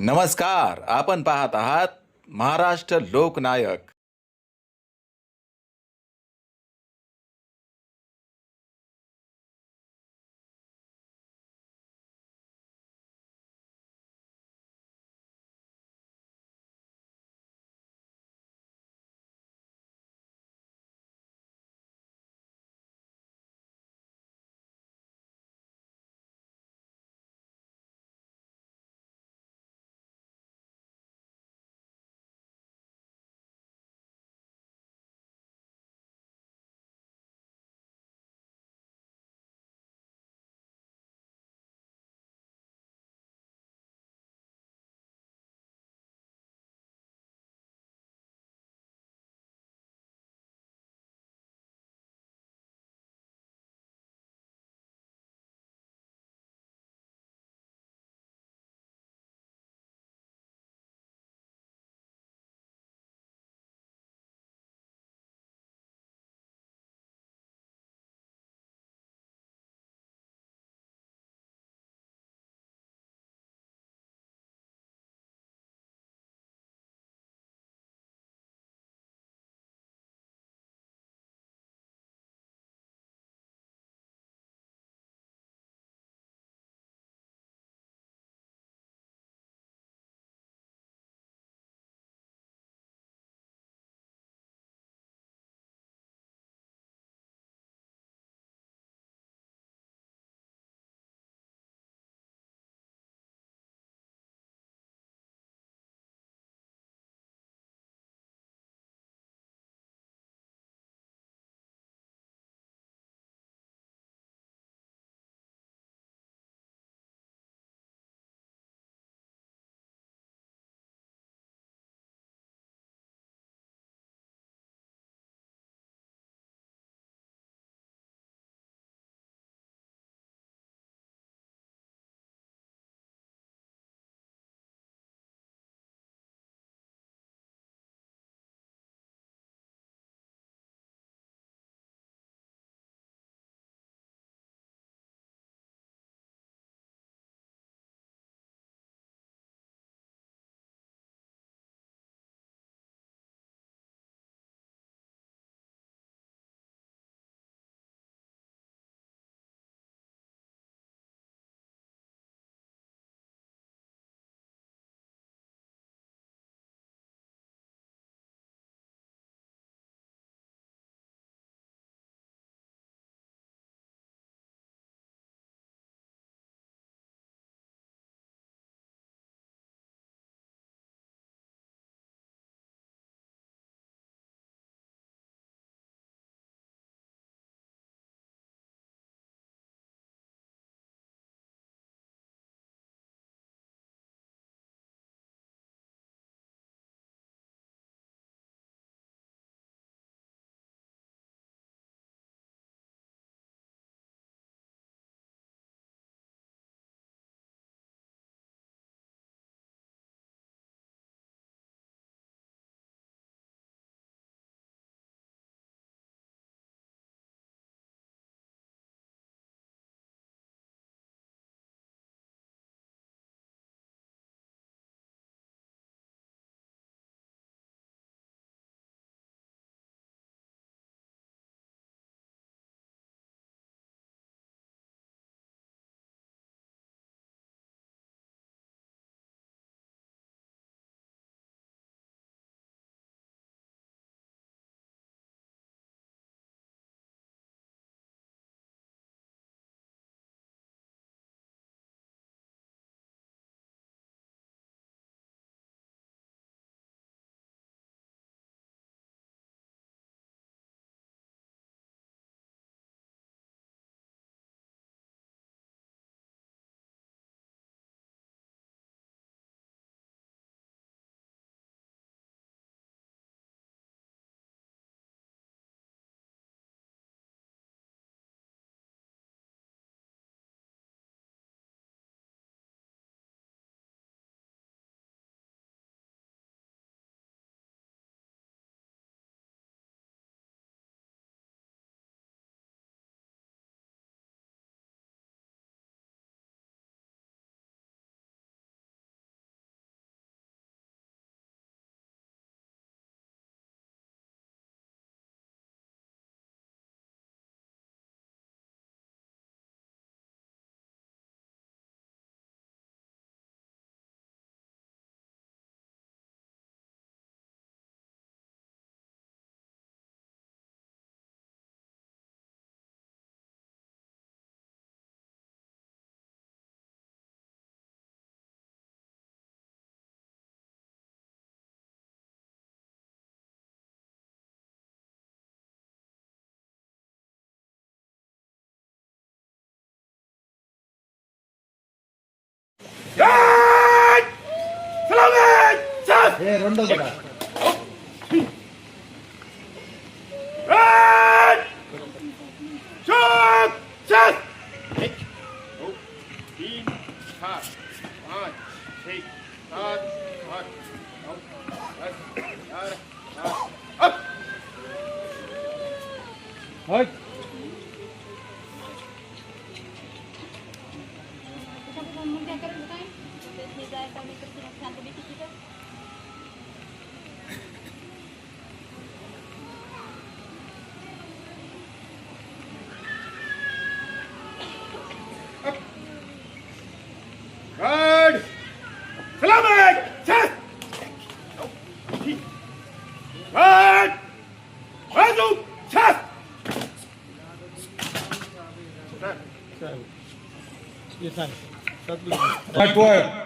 नमस्कार. आपण पाहत आहात महाराष्ट्र लोकनायक.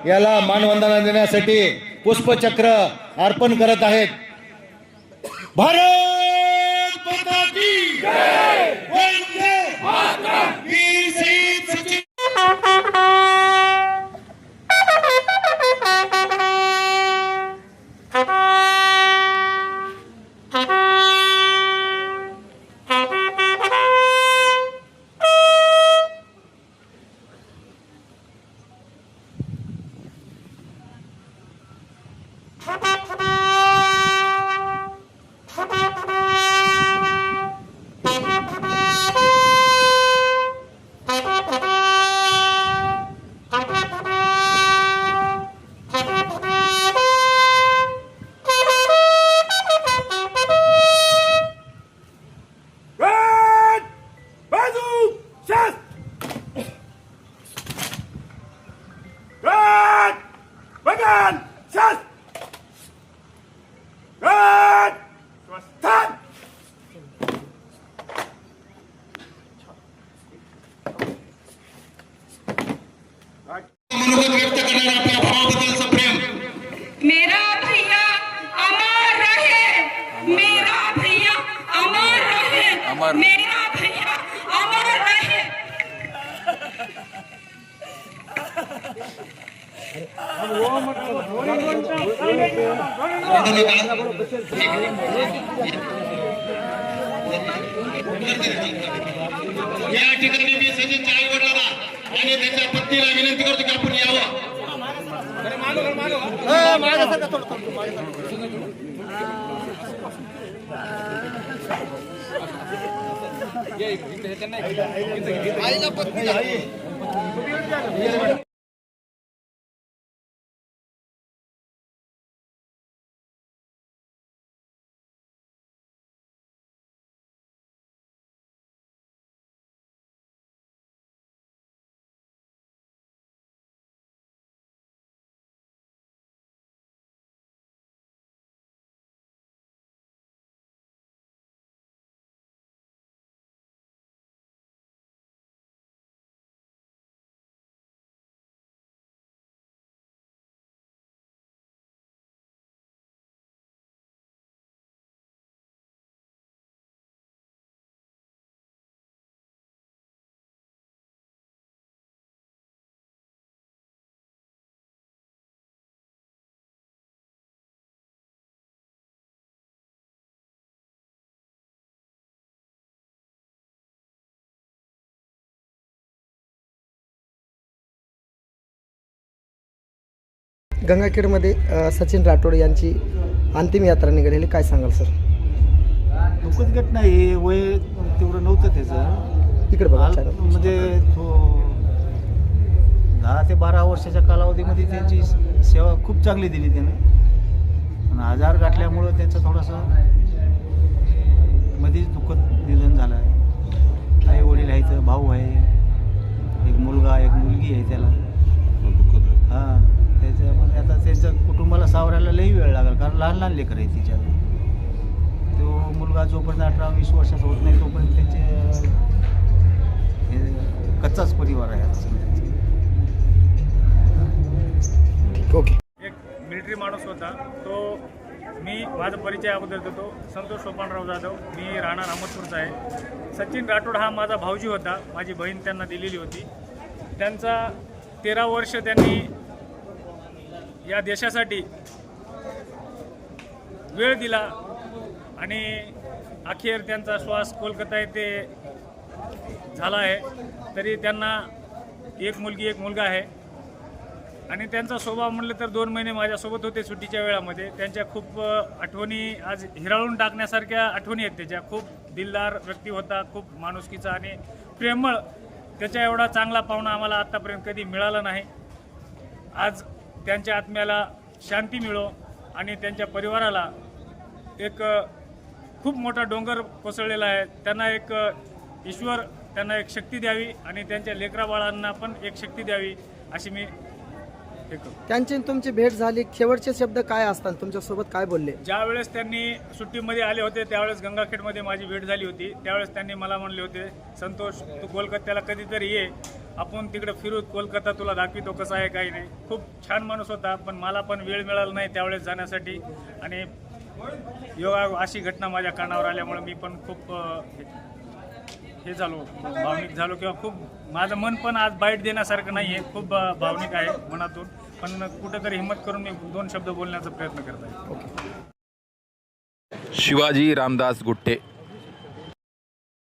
याला मानवंदना देण्यासाठी पुष्पचक्र अर्पण करत आहेत। भारत माता की जय, वंदे मातरम। वीर शहीद सचिन मनोगत व्यक्त करणारा आपल्या भावाबद्दलचं प्रेम। मेरा भैया अमर रहे, मेरा भैया अमर रहे, मेरा भैया अमर रहे। या ठिकाणी मी सचिनच्या आई वडिलांना आणि त्यांच्या पत्नीला विनंती करतो की आपण यावं। गंगाखेडमध्ये सचिन राठोड यांची अंतिम यात्रा निघालेली, काय सांगाल सर? दुःखद घटना आहे, वय तेवढं नव्हतं त्याचं। इकडे बघा, म्हणजे 10 ते 12 वर्षाच्या कालावधीमध्ये त्यांची सेवा खूप चांगली दिली त्याने, पण आजार गाठल्यामुळं त्यांचं थोडंसं मध्येच दुःखद निधन झालं आहे। आई वडील आहेत, भाऊ आहे, एक मुलगा एक मुलगी आहे त्याला। हां, त्याच्यामध्ये आता त्यांच्या कुटुंबाला सावरायला लई वेळ लागेल, कारण लहान लहान लेकरं आहे तिच्या। तो मुलगा जोपर्यंत 18-20 वर्षाचा होत नाही तोपर्यंत त्यांचे कच्चाच परिवार आहे असं ठीक, ओके। एक मिलिटरी माणूस होता तो। मी माझा परिचय अगोदर देतो। संतोष सोपानराव जाधव, मी राहणार अहमदपूरचा आहे। सचिन राठोड हा माझा भाऊजी होता, माझी बहीण त्यांना दिलेली होती। त्यांचा 13 वर्ष त्यांनी या देशासाठी वेळ दिला आणि अखेर त्यांचा श्वास कोलकाता येथे झाला आहे. तरी त्यांना एक मुलगी एक मुलगा आहे आणि त्यांचा स्वभाव म्हणलं तर 2 महिने माझ्यासोबत होते सुट्टीच्या वेळामध्ये. त्यांच्या खूप आठवणी आज हिराळून टाकण्यासारख्या आठवणी आहेत त्याच्या. खूप दिलदार व्यक्ती होता, खूप माणुसकीचा आणि प्रेमळ. त्याच्या एवढा चांगला पाहुणा आम्हाला आत्तापर्यंत कधी मिळाला नाही. आज त्यांच्या आत्म्याला शांती मिळो आणि त्यांच्या परिवाराला एक खूप मोठा डोंगर कोसळलेला आहे. त्यांना एक ईश्वर त्यांना एक शक्ती द्यावी आणि त्यांच्या लेकराबाळांना पण एक शक्ती द्यावी अशी मी हे करतो. त्यांची आणि तुमची भेट झाली, शेवटचे शब्द काय असतात, तुमच्यासोबत काय बोलले? ज्यावेळेस त्यांनी सुट्टीमध्ये आले होते त्यावेळेस गंगाखेडमध्ये माझी भेट झाली होती. त्यावेळेस त्यांनी मला म्हणले होते, संतोष तू कोलकात्याला कधीतरी ये, आपण तिकडे फिरू, कोलकाता तुला दाखवितो कसं आहे काही नाही. खूप छान माणूस होता, पण मला पण वेळ मिळाला नाही त्यावेळेस जाण्यासाठी आणि योगा अशी घटना माझ्या कानावर आल्यामुळे मी पण खूप हे झालो, भावनिक झालो किंवा खूप माझं मन पण आज बाईट देण्यासारखं नाही आहे. खूप भावनिक आहे मनातून, पण कुठेतरी हिंमत करून मी 2 शब्द बोलण्याचा प्रयत्न करत आहे. शिवाजी रामदास गुट्टे.